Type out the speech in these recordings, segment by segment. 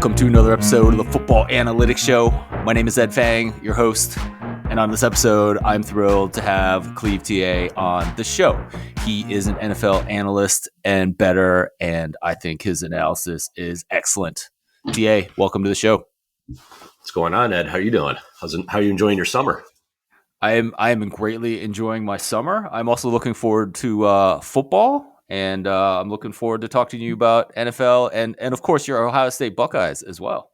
Welcome to another episode of the Football Analytics Show. My name is Ed Fang, your host, and on this episode, I'm thrilled to have Clevta on the show. He is an NFL analyst and bettor, and I think his analysis is excellent. TA, welcome to the show. What's going on, Ed? How are you doing? How are you enjoying your summer? I am greatly enjoying my summer. I'm also looking forward to football. And I'm looking forward to talking to you about NFL and of course, your Ohio State Buckeyes as well.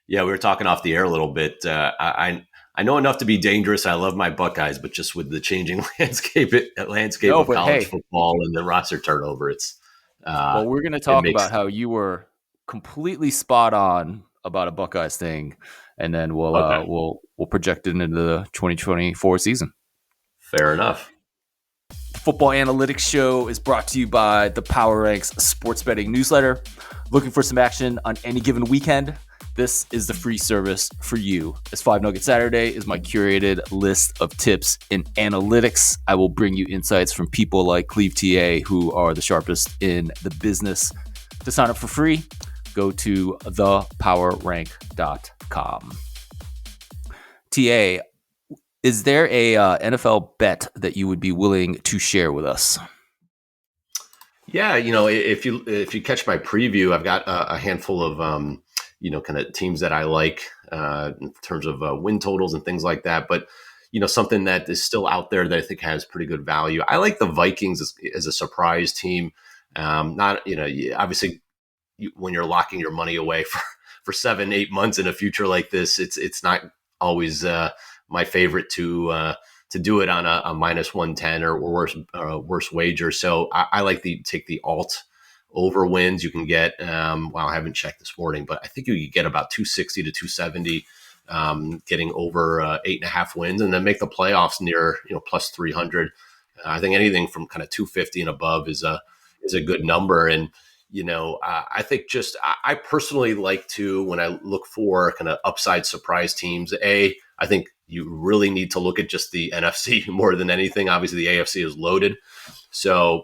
Yeah, we were talking off the air a little bit. I know enough to be dangerous. I love my Buckeyes, but just with the changing landscape of college football and the roster turnover, it's well, we're going to talk about how you were completely spot on about a Buckeyes thing, and then we'll project it into the 2024 season. Fair enough. Football Analytics Show is brought to you by the Power Ranks sports betting newsletter. Looking for some action on any given weekend? This is the free service for you. As 5 Nugget Saturday is my curated list of tips in analytics. I will bring you insights from people like Clevta, who are the sharpest in the business. To sign up for free, go to thepowerrank.com. TA, is there a NFL bet that you would be willing to share with us? Yeah, if you catch my preview, I've got a handful of kind of teams that I like in terms of win totals and things like that. But something that is still out there that I think has pretty good value. I like the Vikings as a surprise team. Obviously, when you're locking your money away for 7-8 months in a future like this, it's not always my favorite to do it on a minus 110 or worse wager. So I like to take the alt over wins. You can get, I haven't checked this morning, but I think you could get about 260 to 270, getting over 8.5 wins, and then make the playoffs near, plus 300. I think anything from kind of 250 and above is a good number. And, I think I personally like to, when I look for kind of upside surprise teams, I think you really need to look at just the NFC more than anything. Obviously, the AFC is loaded. So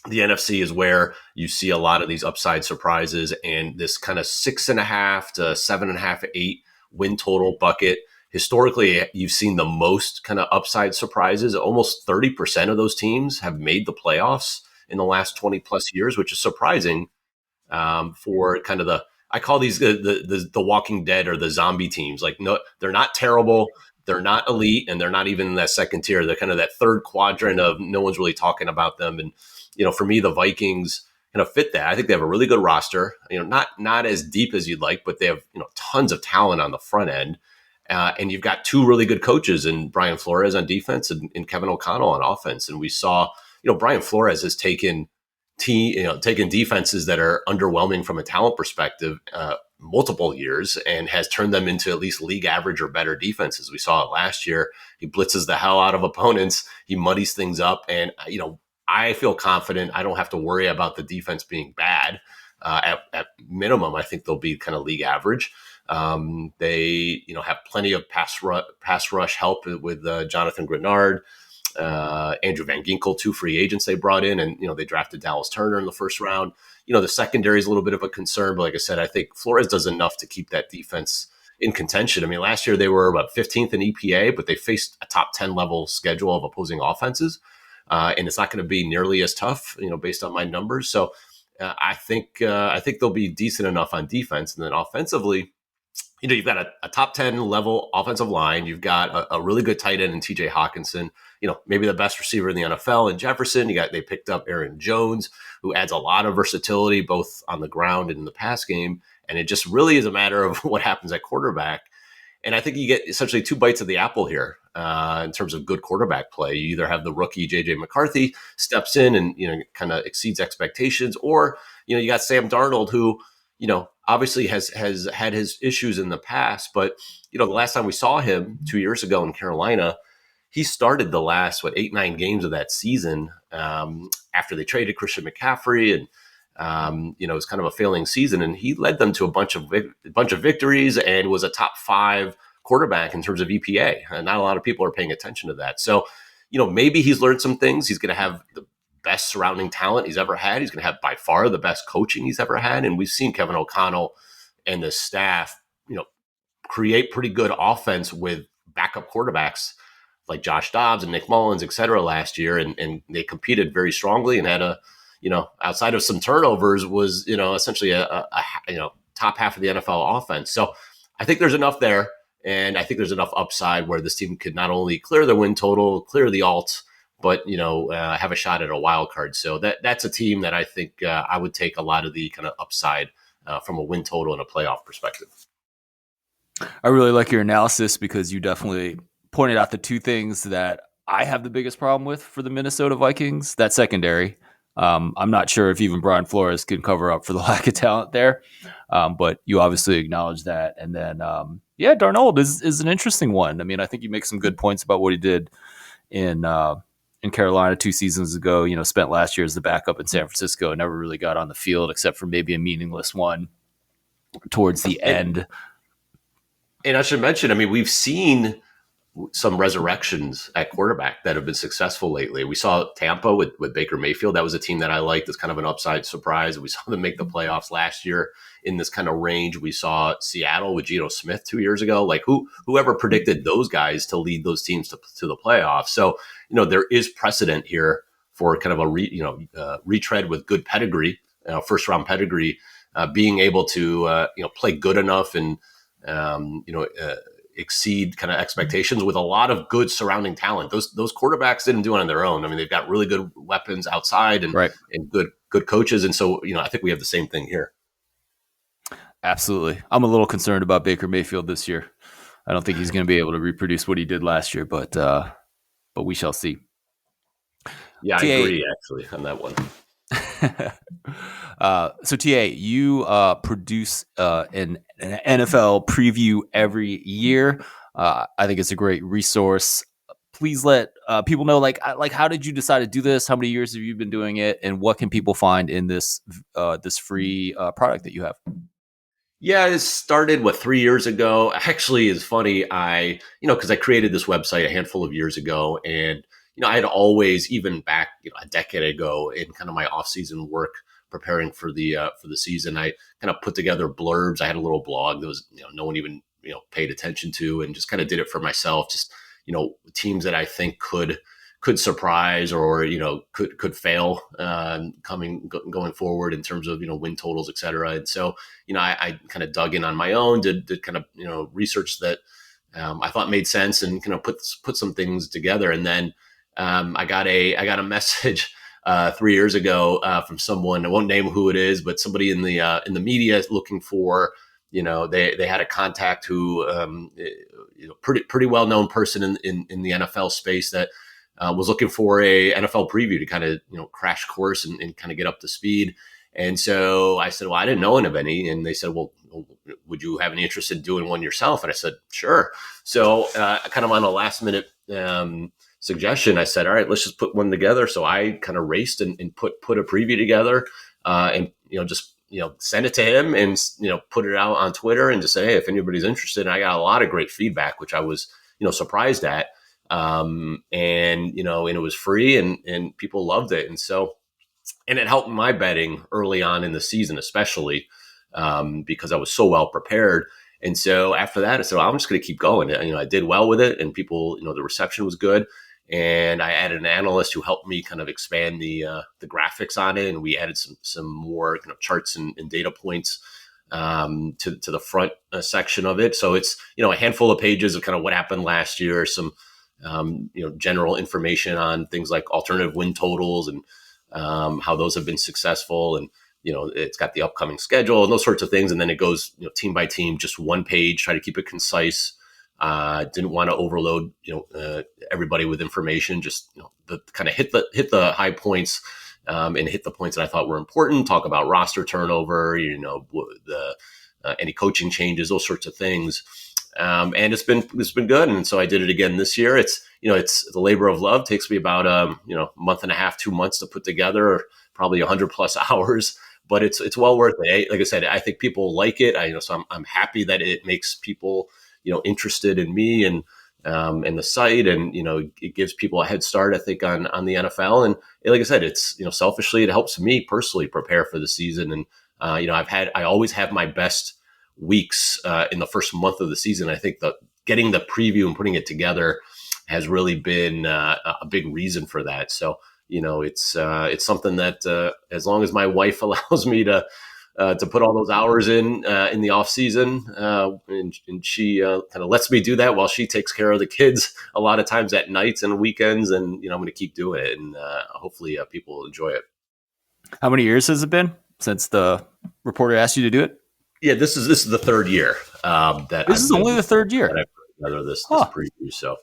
the NFC is where you see a lot of these upside surprises, and this kind of 6.5 to 7.5, 8 win total bucket. Historically, you've seen the most kind of upside surprises. Almost 30% of those teams have made the playoffs in the last 20 plus years, which is surprising for kind of I call these the Walking Dead or the zombie teams. Like, no, they're not terrible. They're not elite, and they're not even in that second tier. They're kind of that third quadrant of no one's really talking about them. And, for me, the Vikings kind of fit that. I think they have a really good roster, not as deep as you'd like, but they have, tons of talent on the front end. And you've got 2 really good coaches in Brian Flores on defense and Kevin O'Connell on offense. And we saw, Brian Flores has taken defenses that are underwhelming from a talent perspective multiple years and has turned them into at least league average or better defenses. We saw it last year. He blitzes the hell out of opponents. He muddies things up. And, I feel confident. I don't have to worry about the defense being bad. At minimum, I think they'll be kind of league average. They, have plenty of pass rush help with Jonathan Grenard. Andrew Van Ginkel, 2 free agents they brought in, and they drafted Dallas Turner in the first round. The secondary is a little bit of a concern, but like I said, I think Flores does enough to keep that defense in contention. I mean, last year they were about 15th in EPA, but they faced a top 10 level schedule of opposing offenses, and it's not going to be nearly as tough, based on my numbers. So I think they'll be decent enough on defense, and then offensively, you've got a top 10 level offensive line. You've got a really good tight end in TJ Hawkinson, maybe the best receiver in the NFL in Jefferson. They picked up Aaron Jones, who adds a lot of versatility, both on the ground and in the pass game. And it just really is a matter of what happens at quarterback. And I think you get essentially 2 bites of the apple here in terms of good quarterback play. You either have the rookie JJ McCarthy steps in and, kind of exceeds expectations, or, you got Sam Darnold, who, obviously has had his issues in the past, but the last time we saw him 2 years ago in Carolina, he started the last 8-9 games of that season after they traded Christian McCaffrey, and it was kind of a failing season, and he led them to a bunch of victories and was a top 5 quarterback in terms of EPA. And not a lot of people are paying attention to that. So, maybe he's learned some things. He's going to have the best surrounding talent he's ever had. He's going to have by far the best coaching he's ever had. And we've seen Kevin O'Connell and the staff, create pretty good offense with backup quarterbacks like Josh Dobbs and Nick Mullins, et cetera, last year. And they competed very strongly and had outside of some turnovers, was, essentially a top half of the NFL offense. So I think there's enough there. And I think there's enough upside where this team could not only clear the win total, clear the alt, but, have a shot at a wild card. So that's a team that I think I would take a lot of the kind of upside from a win total and a playoff perspective. I really like your analysis because you definitely pointed out the two things that I have the biggest problem with for the Minnesota Vikings. That secondary. I'm not sure if even Brian Flores can cover up for the lack of talent there, but you obviously acknowledge that. And then, Darnold is an interesting one. I mean, I think you make some good points about what he did in Carolina 2 seasons ago. Spent last year as the backup in San Francisco and never really got on the field except for maybe a meaningless one towards the end. And I should mention, we've seen some resurrections at quarterback that have been successful lately. We saw Tampa with Baker Mayfield. That was a team that I liked as kind of an upside surprise. We saw them make the playoffs last year in this kind of range. We saw Seattle with Geno Smith 2 years ago. Like whoever predicted those guys to lead those teams to the playoffs. So, there is precedent here for kind of a retread with good pedigree, first round pedigree, being able to, play good enough and, exceed kind of expectations with a lot of good surrounding talent. Those quarterbacks didn't do it on their own. They've got really good weapons outside and good coaches. And so, I think we have the same thing here. Absolutely. I'm a little concerned about Baker Mayfield this year. I don't think he's going to be able to reproduce what he did last year, but we shall see. Yeah, I agree actually on that one. So TA, you produce an NFL preview every year. I think it's a great resource. Please let people know, like how did you decide to do this? How many years have you been doing it? And what can people find in this free product that you have? Yeah, it started 3 years ago. Actually, it's funny. Because I created this website a handful of years ago, and I had always, even back a decade ago, in kind of my off-season work preparing for the season, I kind of put together blurbs. I had a little blog that was no one even paid attention to, and just kind of did it for myself. Just teams that I think could surprise or could fail going forward in terms of win totals, et cetera. And so I kind of dug in on my own, did kind of research that I thought made sense, and kind of put some things together. And then I got a message 3 years ago from someone. I won't name who it is, but somebody in the media is looking for. They had a contact who pretty well known person in the NFL space that was looking for a NFL preview to kind of crash course and kind of get up to speed. And so I said, well, I didn't know of any. And they said, well, would you have any interest in doing one yourself? And I said, sure. So kind of on a last minute suggestion, I said, all right, let's just put one together. So I kind of raced and put a preview together and just send it to him and put it out on Twitter and just say, hey, if anybody's interested. And I got a lot of great feedback, which I was surprised at. And it was free and people loved it. And it helped my betting early on in the season, especially because I was so well prepared. And so after that, I said, well, I'm just going to keep going. I did well with it, and people, the reception was good. And I added an analyst who helped me kind of expand the graphics on it. And we added some more kind of charts and data points to the front section of it. So it's, a handful of pages of kind of what happened last year, some general information on things like alternative win totals and how those have been successful. And, it's got the upcoming schedule and those sorts of things. And then it goes, team by team, just one page, try to keep it concise. Didn't want to overload, everybody with information, just, the kind of hit the high points and hit the points that I thought were important, talk about roster turnover, any coaching changes, those sorts of things. And it's been good. And so I did it again this year. It's the labor of love. Takes me about, month and a half, 2 months to put together, probably 100+ hours, but it's well worth it. Like I said, I think people like it. So I'm happy that it makes people, interested in me and the site, and, it gives people a head start, I think, on the NFL. And like I said, it's, selfishly, it helps me personally prepare for the season. And, I always have my best weeks in the first month of the season. I think getting the preview and putting it together has really been a big reason for that. So, it's something that as long as my wife allows me to put all those hours in the off season, and she kind of lets me do that while she takes care of the kids a lot of times at nights and weekends. And I'm going to keep doing it, and hopefully people will enjoy it. How many years has it been since the reporter asked you to do it? Yeah, this is the third year that this is only the third year that I've put together this preview. So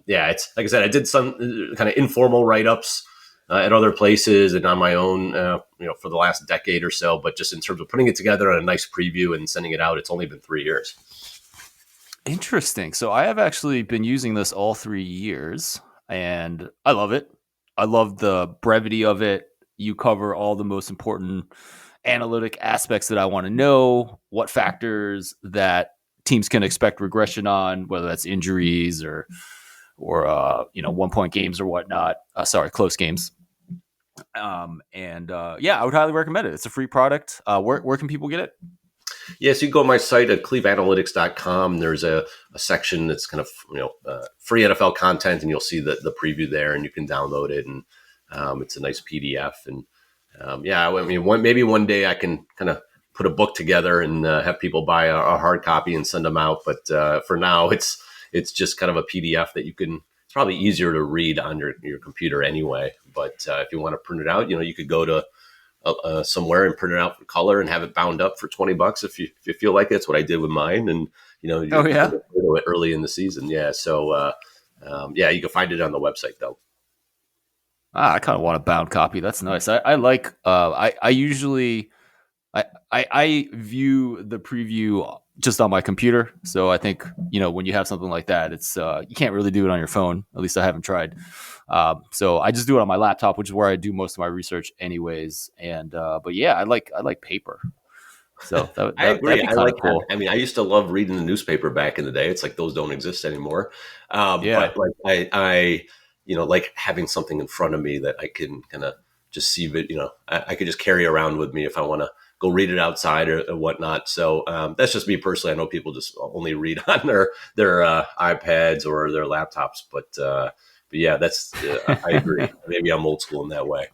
it's like I said, I did some kind of informal write-ups at other places and on my own, for the last decade or so. But just in terms of putting it together on a nice preview and sending it out, it's only been 3 years. Interesting. So I have actually been using this all 3 years, and I love it. I love the brevity of it. You cover all the most important analytic aspects that I want to know, what factors that teams can expect regression on, whether that's injuries or 1-point games or whatnot. Close games. I would highly recommend it. It's a free product. Where can people get it? Yes, you can go to my site at cleveanalytics.com. There's a section that's kind of free NFL content, and you'll see the preview there, and you can download it, and it's a nice PDF. And maybe one day I can kind of put a book together and have people buy a hard copy and send them out. But for now, it's just kind of a PDF that you can. It's probably easier to read on your computer anyway. But if you want to print it out, you could go to somewhere and print it out for color and have it bound up for $20 if you feel like it. That's what I did with mine. And you do it early in the season. Yeah. So you can find it on the website though. I kind of want a bound copy. That's nice. I like. I usually I view the preview just on my computer. So I think when you have something like that, it's you can't really do it on your phone. At least I haven't tried. So I just do it on my laptop, which is where I do most of my research, anyways. And I like paper. So I agree. I like cool. I mean, I used to love reading the newspaper back in the day. It's like those don't exist anymore. But like I like having something in front of me that I can kind of just see it. I could just carry around with me if I want to go read it outside or whatnot. So that's just me personally. I know people just only read on their iPads or their laptops, but yeah, that's I agree. Maybe I'm old school in that way.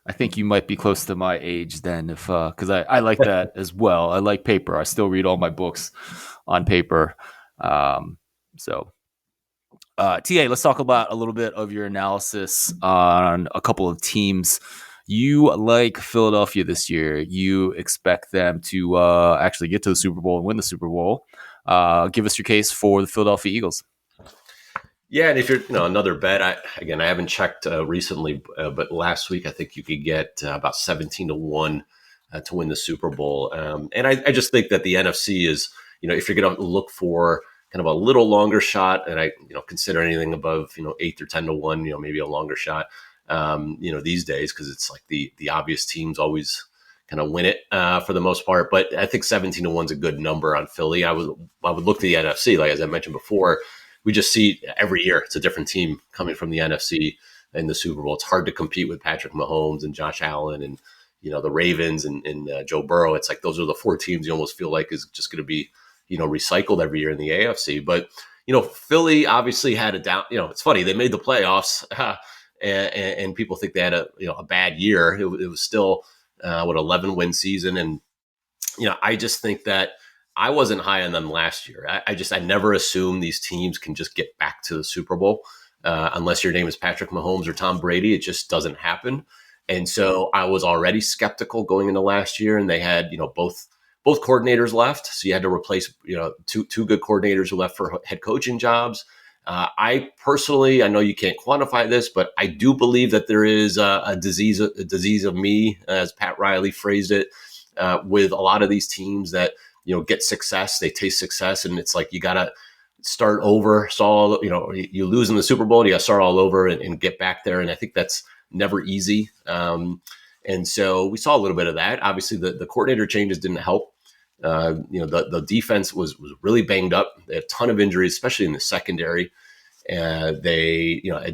I think you might be close to my age then, because I like that as well. I like paper. I still read all my books on paper. TA, let's talk about a little bit of your analysis on a couple of teams. You like Philadelphia this year. You expect them to actually get to the Super Bowl and win the Super Bowl. Give us your case for the Philadelphia Eagles. Yeah, and if you're another bet, I haven't checked recently, but last week I think you could get about 17-1 to win the Super Bowl. And I just think that the NFC is, if you're going to look for kind of a little longer shot, and I consider anything above 8 or 10-1, maybe a longer shot. These days, because it's like the obvious teams always kind of win it for the most part. But I think 17-1 is a good number on Philly. I would look to the NFC, like as I mentioned before. We just see every year it's a different team coming from the NFC in the Super Bowl. It's hard to compete with Patrick Mahomes and Josh Allen and the Ravens and Joe Burrow. It's like those are the 4 teams you almost feel like is just going to be recycled every year in the AFC. But Philly obviously had a down. It's funny, they made the playoffs. And people think they had a bad year. It was still 11-win season, and I just think that I wasn't high on them last year. I never assume these teams can just get back to the Super Bowl unless your name is Patrick Mahomes or Tom Brady. It just doesn't happen, and so I was already skeptical going into last year. And they had both coordinators left, so you had to replace two good coordinators who left for head coaching jobs. I personally, I know you can't quantify this, but I do believe that there is a disease of me, as Pat Riley phrased it, with a lot of these teams that get success, they taste success, and it's like you got to start over. So you lose in the Super Bowl, you got to start all over and get back there, and I think that's never easy. And so we saw a little bit of that. Obviously, the coordinator changes didn't help. The defense was really banged up. They had a ton of injuries, especially in the secondary. It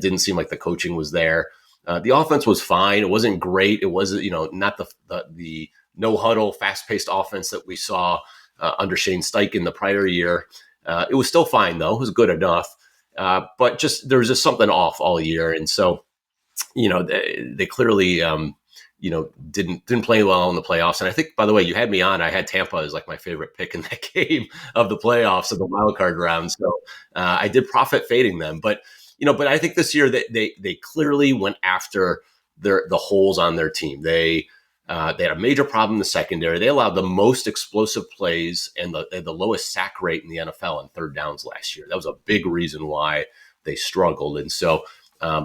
didn't seem like the coaching was there. The offense was fine. It wasn't great. It wasn't, not the no huddle, fast paced offense that we saw under Shane Steichen the prior year. It was still fine though; it was good enough. But just there was just something off all year, and so they clearly didn't play well in the playoffs. And I think, by the way, you had me on. I had Tampa as like my favorite pick in that game of the playoffs of the wild card round. So I did profit fading them, but I think this year they clearly went after the holes on their team. They had a major problem in the secondary. They allowed the most explosive plays and the lowest sack rate in the NFL on third downs last year. That was a big reason why they struggled. And so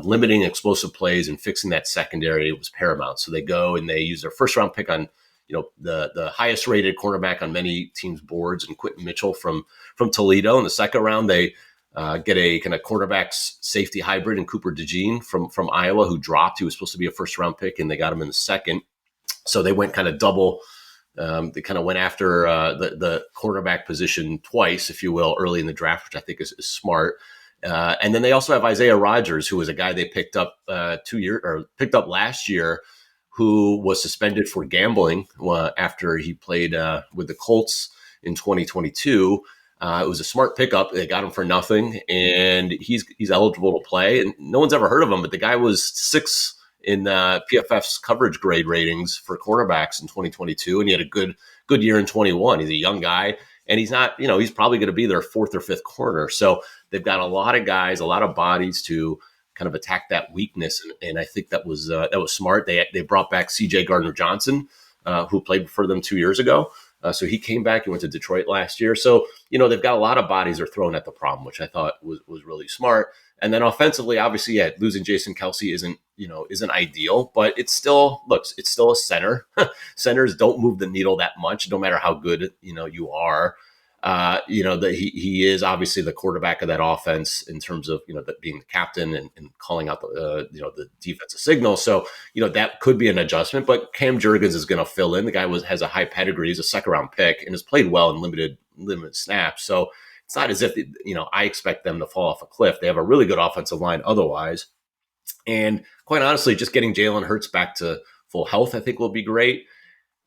limiting explosive plays and fixing that secondary was paramount. So they go and they use their first round pick on the highest rated cornerback on many teams' boards, and Quentin Mitchell from Toledo. In the second round, they get a kind of quarterback safety hybrid in Cooper DeJean from Iowa, who dropped. He was supposed to be a first round pick, and they got him in the second. So they went kind of double. They kind of went after the quarterback position twice, if you will, early in the draft, which I think is smart. And then they also have Isaiah Rodgers, who was a guy they picked up last year, who was suspended for gambling after he played with the Colts in 2022. It was a smart pickup. They got him for nothing, and he's eligible to play. And no one's ever heard of him, but the guy was 6th in PFF's coverage grade ratings for cornerbacks in 2022, and he had a good year in 21. He's a young guy, and he's not, he's probably going to be their 4th or 5th corner. So they've got a lot of guys, a lot of bodies to kind of attack that weakness, and I think that was smart. They brought back C.J. Gardner-Johnson, who played for them 2 years ago. So he came back and went to Detroit last year. So, they've got a lot of bodies they're throwing at the problem, which I thought was really smart. And then offensively, obviously, losing Jason Kelce isn't ideal, but it's still a center. Centers don't move the needle that much, no matter how good, you are. He is obviously the quarterback of that offense in terms of, being the captain and calling out the defensive signal. So, that could be an adjustment, but Cam Jurgens is going to fill in. The guy has a high pedigree. He's a second round pick and has played well in limited snaps. So it's not as if, I expect them to fall off a cliff. They have a really good offensive line otherwise. And quite honestly, just getting Jalen Hurts back to full health, I think will be great.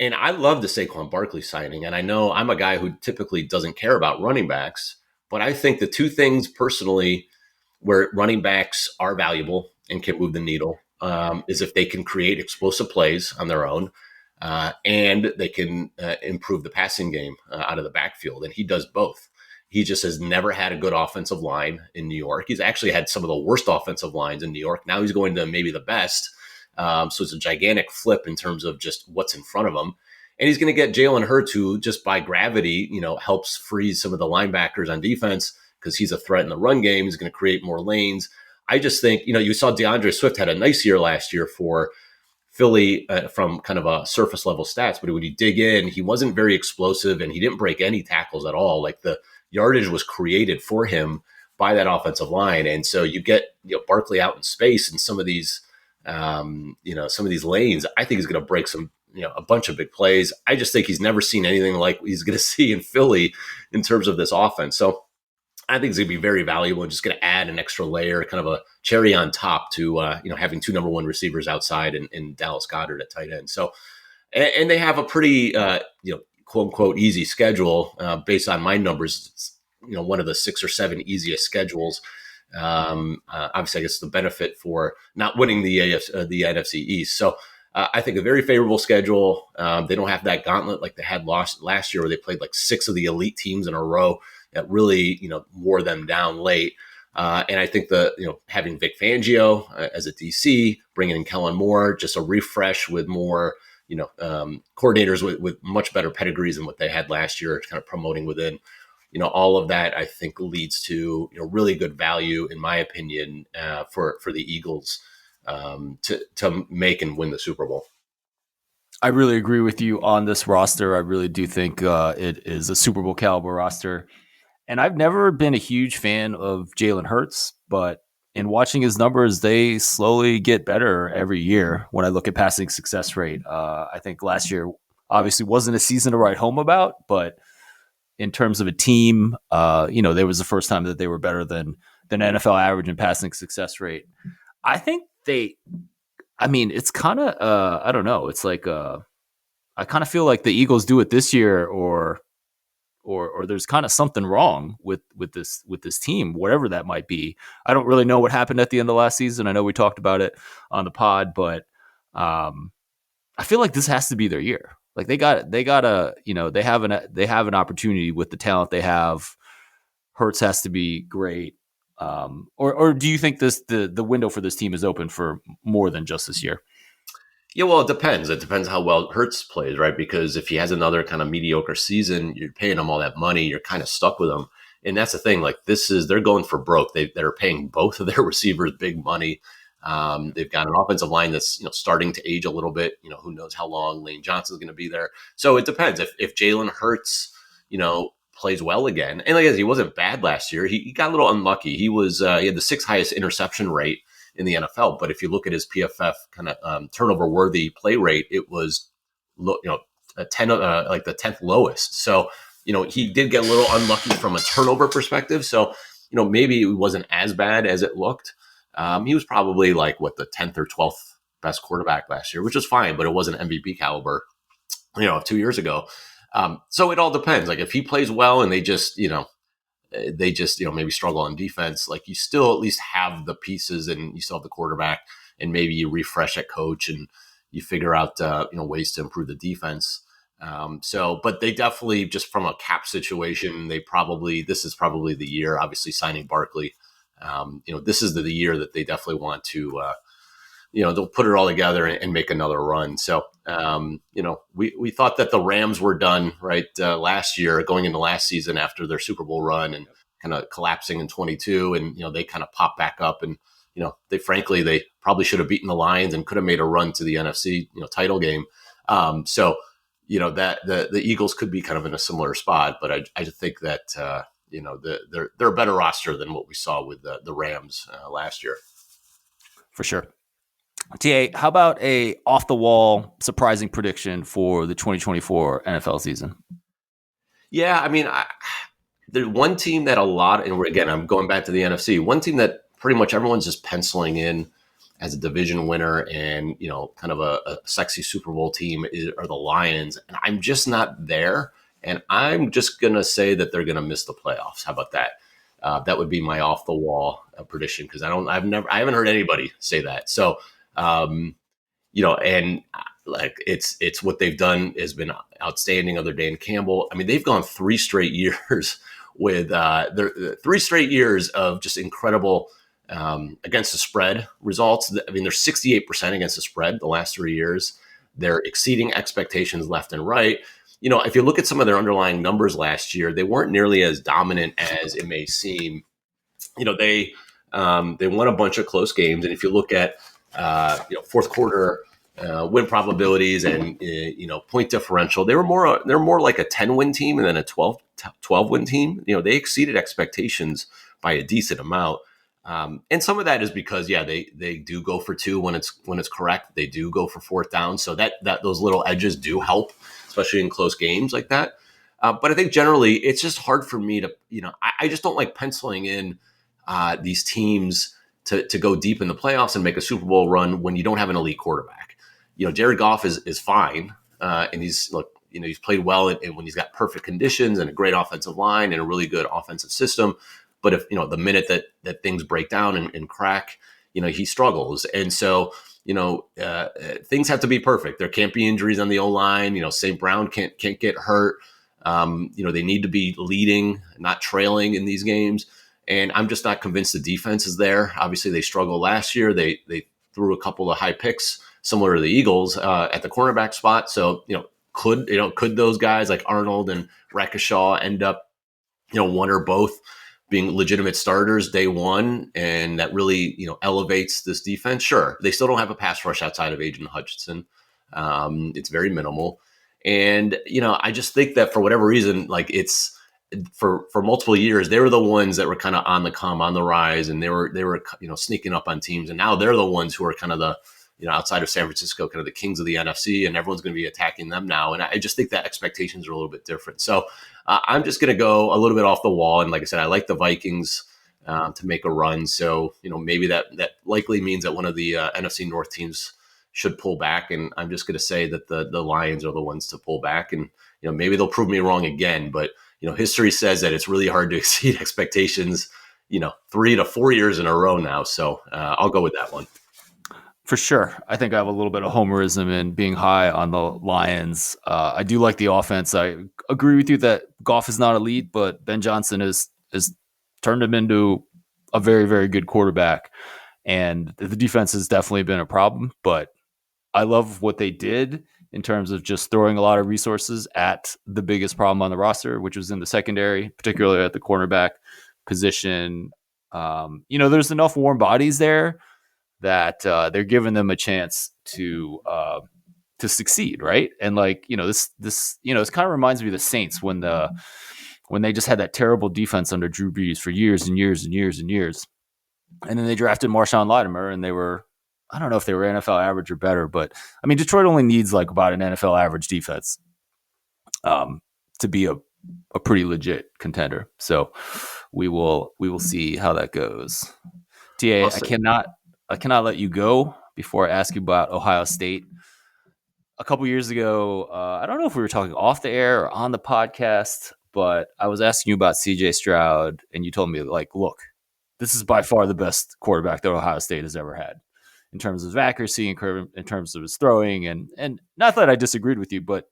And I love the Saquon Barkley signing. And I know I'm a guy who typically doesn't care about running backs, but I think the two things personally where running backs are valuable and can move the needle is if they can create explosive plays on their own and they can improve the passing game out of the backfield. And he does both. He just has never had a good offensive line in New York. He's actually had some of the worst offensive lines in New York. Now he's going to maybe the best. So it's a gigantic flip in terms of just what's in front of him. And he's going to get Jalen Hurts, who just by gravity, helps freeze some of the linebackers on defense because he's a threat in the run game. He's going to create more lanes. I just think, you saw DeAndre Swift had a nice year last year for Philly from kind of a surface level stats. But when you dig in, he wasn't very explosive and he didn't break any tackles at all. Like the yardage was created for him by that offensive line. And so you get Barkley out in space and some of these some of these lanes. I think he's going to break a bunch of big plays. I just think he's never seen anything like he's going to see in Philly in terms of this offense. So I think it's going to be very valuable and just going to add an extra layer, kind of a cherry on top to, having 2 number 1 receivers outside and Dallas Goedert at tight end. So, and they have a pretty, quote unquote, easy schedule based on my numbers. It's, one of the 6 or 7 easiest schedules. Obviously, I guess the benefit for not winning the NFC East. So I think a very favorable schedule. They don't have that gauntlet like they had last year where they played like 6 of the elite teams in a row that really, wore them down late. And I think having Vic Fangio as a DC, bringing in Kellen Moore, just a refresh with more, coordinators with much better pedigrees than what they had last year, kind of promoting within. All of that I think leads to really good value, in my opinion, for the Eagles to make and win the Super Bowl. I really agree with you on this roster. I really do think it is a Super Bowl caliber roster. And I've never been a huge fan of Jalen Hurts, but in watching his numbers, they slowly get better every year when I look at passing success rate. I think last year obviously wasn't a season to write home about, but in terms of a team, there was the first time that they were better than NFL average in passing success rate. I think it's kind of, I don't know. It's like I kind of feel like the Eagles do it this year, or there's kind of something wrong with this team, whatever that might be. I don't really know what happened at the end of last season. I know we talked about it on the pod, but I feel like this has to be their year. Like they got a they have an opportunity with the talent they have. Hurts has to be great. Or do you think the window for this team is open for more than just this year? Yeah, well, it depends. It depends how well Hurts plays, right? Because if he has another kind of mediocre season, you're paying him all that money, you're kind of stuck with him. And that's the thing. Like they're going for broke. They're paying both of their receivers big money. They've got an offensive line that's starting to age a little bit. Who knows how long Lane Johnson's going to be there. So it depends. If Jalen Hurts, plays well again, and like I said, he wasn't bad last year. He got a little unlucky. He had the sixth highest interception rate in the NFL. But if you look at his PFF kind of turnover worthy play rate, it was a 10 like the 10th lowest. So he did get a little unlucky from a turnover perspective. So maybe it wasn't as bad as it looked. He was probably like the 10th or 12th best quarterback last year, which was fine, but it wasn't MVP caliber 2 years ago. So it all depends. Like if he plays well and they just maybe struggle on defense, like you still at least have the pieces and you still have the quarterback, and maybe you refresh at coach and you figure out ways to improve the defense. But they definitely, just from a cap situation, this is probably the year, obviously signing Barkley. This is the year that they definitely want to they'll put it all together and make another run. So, we thought that the Rams were done right last year, going into last season after their Super Bowl run and kind of collapsing in 22. And, they kind of popped back up and, they probably should have beaten the Lions and could have made a run to the NFC, title game. So, that the Eagles could be kind of in a similar spot, but I just think that, they're a better roster than what we saw with the Rams last year. For sure. TA, how about a off-the-wall surprising prediction for the 2024 NFL season? Yeah, I mean, there's one team that I'm going back to the NFC, one team that pretty much everyone's just penciling in as a division winner and, kind of a sexy Super Bowl team are the Lions. And I'm just not there. And I'm just going to say that they're going to miss the playoffs. How about that? That would be my off-the-wall prediction, because I haven't heard anybody say that. So, and like it's what they've done has been outstanding under Dan Campbell. I mean, they've gone 3 straight years with their 3 straight years of just incredible against the spread results. I mean, they're 68% against the spread the last 3 years. They're exceeding expectations left and right. If you look at some of their underlying numbers last year, they weren't nearly as dominant as it may seem. They won a bunch of close games, and if you look at fourth quarter win probabilities and point differential, they're more like a 10-win team and then a 12-win team. They exceeded expectations by a decent amount. And some of that is because, they do go for 2 when it's correct. They do go for 4th down. So that those little edges do help, especially in close games like that. But I think generally it's just hard for me to, I just don't like penciling in these teams to go deep in the playoffs and make a Super Bowl run when you don't have an elite quarterback. Jared Goff is fine. And he's played well when he's got perfect conditions and a great offensive line and a really good offensive system. But if, the minute that things break down and crack, he struggles. And so, things have to be perfect. There can't be injuries on the O-line. St. Brown can't get hurt. They need to be leading, not trailing in these games. And I'm just not convinced the defense is there. Obviously, they struggled last year. They threw a couple of high picks, similar to the Eagles, at the cornerback spot. So, could those guys like Arnold and Rackeshaw end up, one or both being legitimate starters day one, and that really, elevates this defense? Sure. They still don't have a pass rush outside of Aiden Hutchinson. It's very minimal. And, I just think that for whatever reason, like it's for multiple years, they were the ones that were kind of on the rise, and they were sneaking up on teams. And now they're the ones who are kind of the, outside of San Francisco, kind of the kings of the NFC, and everyone's going to be attacking them now. And I just think that expectations are a little bit different. So I'm just going to go a little bit off the wall. And like I said, I like the Vikings to make a run. So, maybe that likely means that one of the NFC North teams, should pull back. And I'm just going to say that the Lions are the ones to pull back. And, maybe they'll prove me wrong again. But, history says that it's really hard to exceed expectations, 3 to 4 years in a row now. So I'll go with that one. For sure. I think I have a little bit of homerism in being high on the Lions. I do like the offense. I agree with you that Goff is not elite, but Ben Johnson has turned him into a very, very good quarterback. And the defense has definitely been a problem, but I love what they did in terms of just throwing a lot of resources at the biggest problem on the roster, which was in the secondary, particularly at the cornerback position. There's enough warm bodies there that they're giving them a chance to succeed, right? And this kind of reminds me of the Saints when they just had that terrible defense under Drew Brees for years and years and years and years, and then they drafted Marshawn Lattimore, and they were, I don't know if they were NFL average or better, but I mean Detroit only needs like about an NFL average defense to be a pretty legit contender. So we will see how that goes. TA, I cannot let you go before I ask you about Ohio State. A couple years ago, I don't know if we were talking off the air or on the podcast, but I was asking you about CJ Stroud, and you told me, look, this is by far the best quarterback that Ohio State has ever had in terms of his accuracy, in terms of his throwing, and not that I disagreed with you, but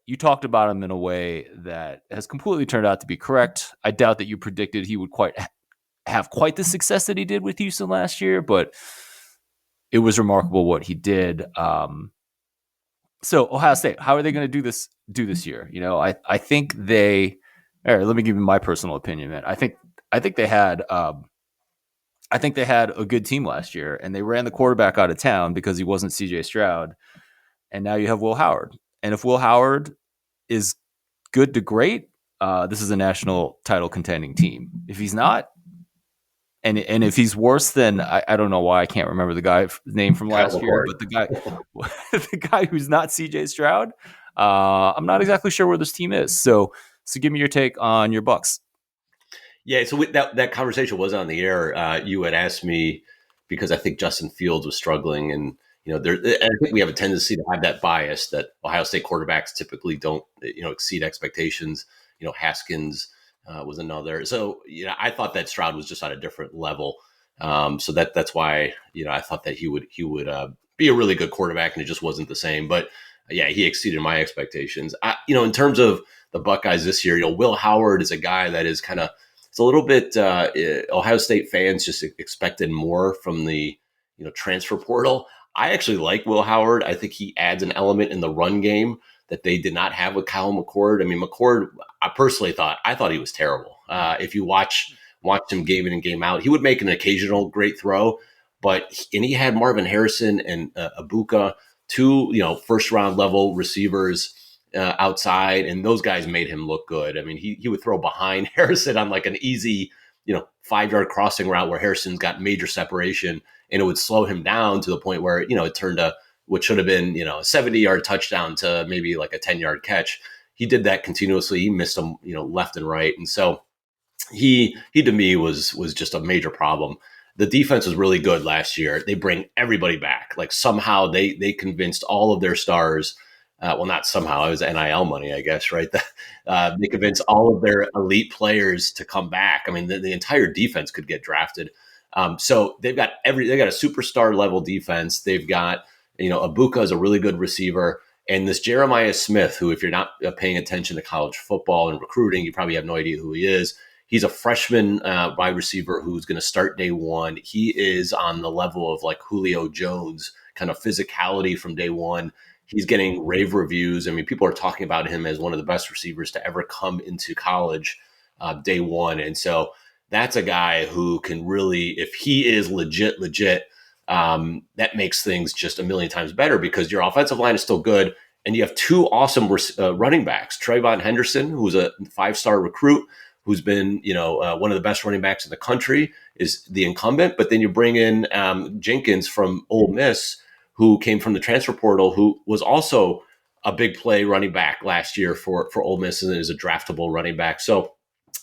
you talked about him in a way that has completely turned out to be correct. I doubt that you predicted he would have quite the success that he did with Houston last year, but it was remarkable what he did. So Ohio State, how are they going to do this year? I think they. All right, let me give you my personal opinion, man. I think they had. I think they had a good team last year, and they ran the quarterback out of town because he wasn't CJ Stroud, and now you have Will Howard. And if Will Howard is good to great, this is a national title contending team. If he's not, and if he's worse, then I don't know why I can't remember the guy's name from last year, but the guy who's not CJ Stroud, I'm not exactly sure where this team is. So give me your take on your Bucks. Yeah, so that conversation was on the air. You had asked me because I think Justin Fields was struggling, and I think we have a tendency to have that bias that Ohio State quarterbacks typically don't exceed expectations. Haskins was another. So I thought that Stroud was just on a different level. So that's why I thought that he would be a really good quarterback, and it just wasn't the same. But yeah, he exceeded my expectations. In terms of the Buckeyes this year, Will Howard is a guy that is kind of. It's a little bit Ohio State fans just expected more from the transfer portal. I actually like Will Howard. I think he adds an element in the run game that they did not have with Kyle McCord. I mean, McCord, I personally thought he was terrible. If you watch him game in and game out, he would make an occasional great throw, and he had Marvin Harrison and Abuka, two first round level receivers. Outside, and those guys made him look good. I mean, he would throw behind Harrison on like an easy, 5-yard crossing route where Harrison's got major separation, and it would slow him down to the point where, it turned to what should have been, a 70-yard touchdown to maybe like a 10-yard catch. He did that continuously. He missed them, left and right. And so he to me was just a major problem. The defense was really good last year. They bring everybody back. Like somehow they convinced all of their stars. Well, not somehow. It was NIL money, I guess, right? They convinced all of their elite players to come back. I mean, the entire defense could get drafted. So they got a superstar level defense. They've got, Abuka is a really good receiver. And this Jeremiah Smith, who, if you're not paying attention to college football and recruiting, you probably have no idea who he is. He's a freshman wide receiver who's going to start day one. He is on the level of like Julio Jones, kind of physicality from day one. He's getting rave reviews. I mean, people are talking about him as one of the best receivers to ever come into college day one. And so that's a guy who can really, if he is legit, that makes things just a million times better because your offensive line is still good. And you have two awesome running backs, Trayvon Henderson, who's a 5-star recruit, who's been, one of the best running backs in the country, is the incumbent. But then you bring in Jenkins from Ole Miss, who came from the transfer portal, who was also a big play running back last year for Ole Miss and is a draftable running back. So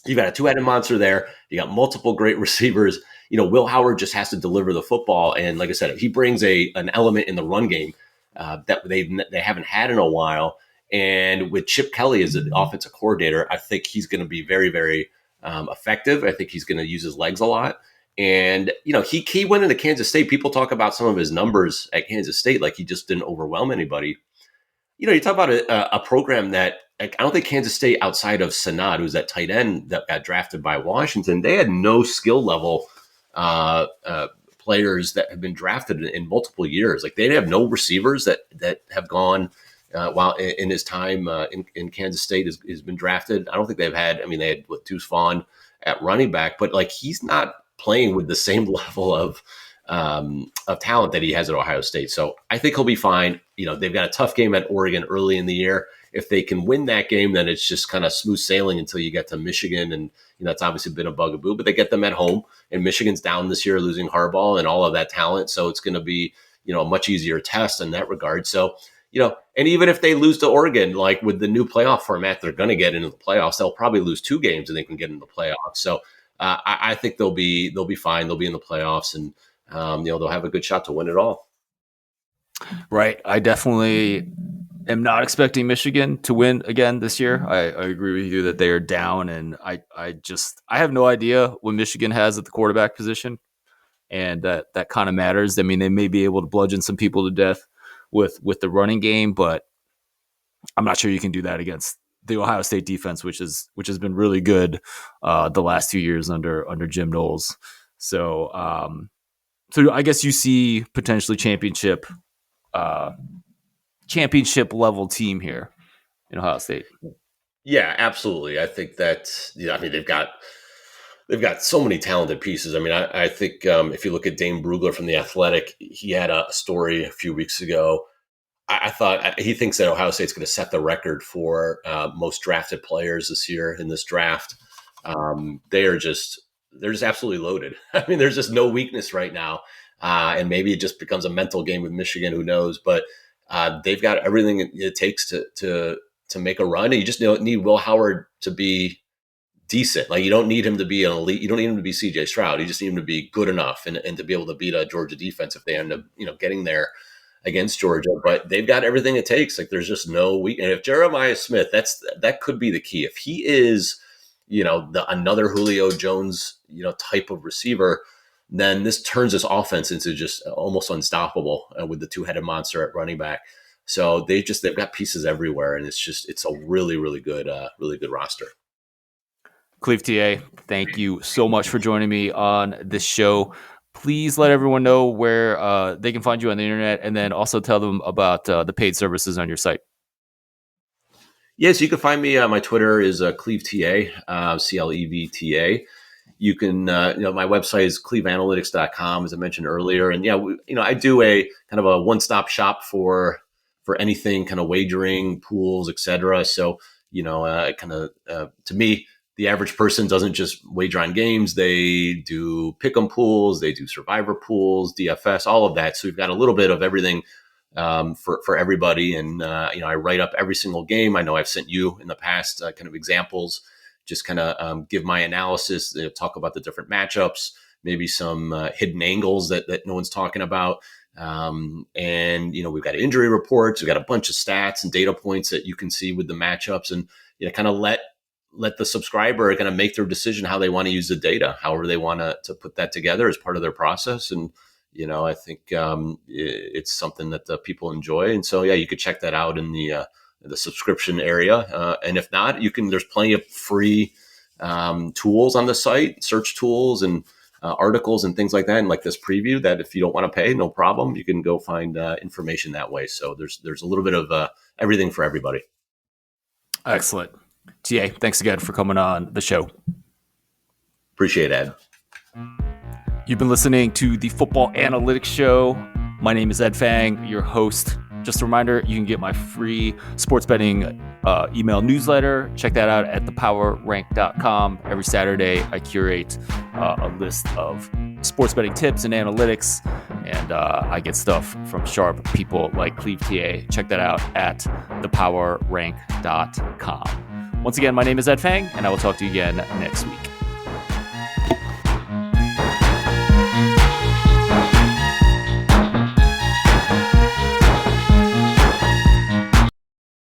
You've got a two-headed monster there. You got multiple great receivers. Will Howard just has to deliver the football, and like I said, he brings an element in the run game that they haven't had in a while. And with Chip Kelly as an offensive coordinator, I think he's going to be very, very effective. I think he's going to use his legs a lot. And he went into Kansas State. People talk about some of his numbers at Kansas State, like he just didn't overwhelm anybody. You talk about a program that I don't think Kansas State, outside of Sanad, who's that tight end that got drafted by Washington, they had no skill level players that have been drafted in multiple years. Like, they have no receivers that have gone while in his time in Kansas State has been drafted. I don't think they've had. I mean, they had Deuce Vaughn at running back, but like, he's not playing with the same level of talent that he has at Ohio State. So I think he'll be fine. They've got a tough game at Oregon early in the year. If they can win that game, then it's just kind of smooth sailing until you get to Michigan. And that's obviously been a bugaboo, but they get them at home, and Michigan's down this year, losing Harbaugh and all of that talent. So it's going to be, a much easier test in that regard. So, and even if they lose to Oregon, like with the new playoff format, they're going to get into the playoffs. They'll probably lose 2 games and they can get into the playoffs. So I think they'll be fine. They'll be in the playoffs, and they'll have a good shot to win it all. Right. I definitely am not expecting Michigan to win again this year. I agree with you that they are down, and I have no idea what Michigan has at the quarterback position, and that kind of matters. I mean, they may be able to bludgeon some people to death with the running game, but I'm not sure you can do that against the Ohio State defense, which has been really good the last 2 years under Jim Knowles. So I guess you see potentially championship level team here in Ohio State. Yeah, absolutely. I think that, they've got so many talented pieces. I mean, I think if you look at Dane Brugler from The Athletic, he had a story a few weeks ago. I thought he thinks that Ohio State's going to set the record for most drafted players this year in this draft. They're just absolutely loaded. I mean, there's just no weakness right now. And maybe it just becomes a mental game with Michigan, who knows, but they've got everything it takes to make a run. And you just need Will Howard to be decent. Like, you don't need him to be an elite. You don't need him to be CJ Stroud. You just need him to be good enough and to be able to beat a Georgia defense if they end up, getting there against Georgia. But they've got everything it takes. Like, there's just no weak. And if Jeremiah Smith, that could be the key. If he is, another Julio Jones, type of receiver, then this turns this offense into just almost unstoppable with the 2-headed monster at running back. So they've got pieces everywhere, and it's a really, really good roster. Clevta, thank you so much for joining me on this show. Please let everyone know where they can find you on the internet, and then also tell them about the paid services on your site. Yes, you can find me. My Twitter is Clevta, Clevta. You can, my website is cleveanalytics.com, as I mentioned earlier. And I do a kind of a one-stop shop for anything kind of wagering, pools, etc. So, to me, the average person doesn't just wager on games. They do pick'em pools, they do survivor pools, DFS, all of that. So we've got a little bit of everything for everybody. And, I write up every single game. I know I've sent you in the past kind of examples, just kind of give my analysis, talk about the different matchups, maybe some hidden angles that no one's talking about. And, we've got injury reports. We've got a bunch of stats and data points that you can see with the matchups, and, kind of let the subscriber kind of make their decision how they want to use the data, however they want to put that together as part of their process. And, I think it's something that the people enjoy. And so, you could check that out in the subscription area. And if not, there's plenty of free tools on the site, search tools and articles and things like that. And like this preview, that if you don't want to pay, no problem. You can go find information that way. So there's a little bit of everything for everybody. Excellent. TA, thanks again for coming on the show. Appreciate it, Ed. You've been listening to the Football Analytics Show. My name is Ed Fang, your host. Just a reminder, you can get my free sports betting email newsletter. Check that out at thepowerrank.com. Every Saturday, I curate a list of sports betting tips and analytics, and I get stuff from sharp people like Clevta. Check that out at thepowerrank.com. Once again, my name is Ed Fang, and I will talk to you again next week.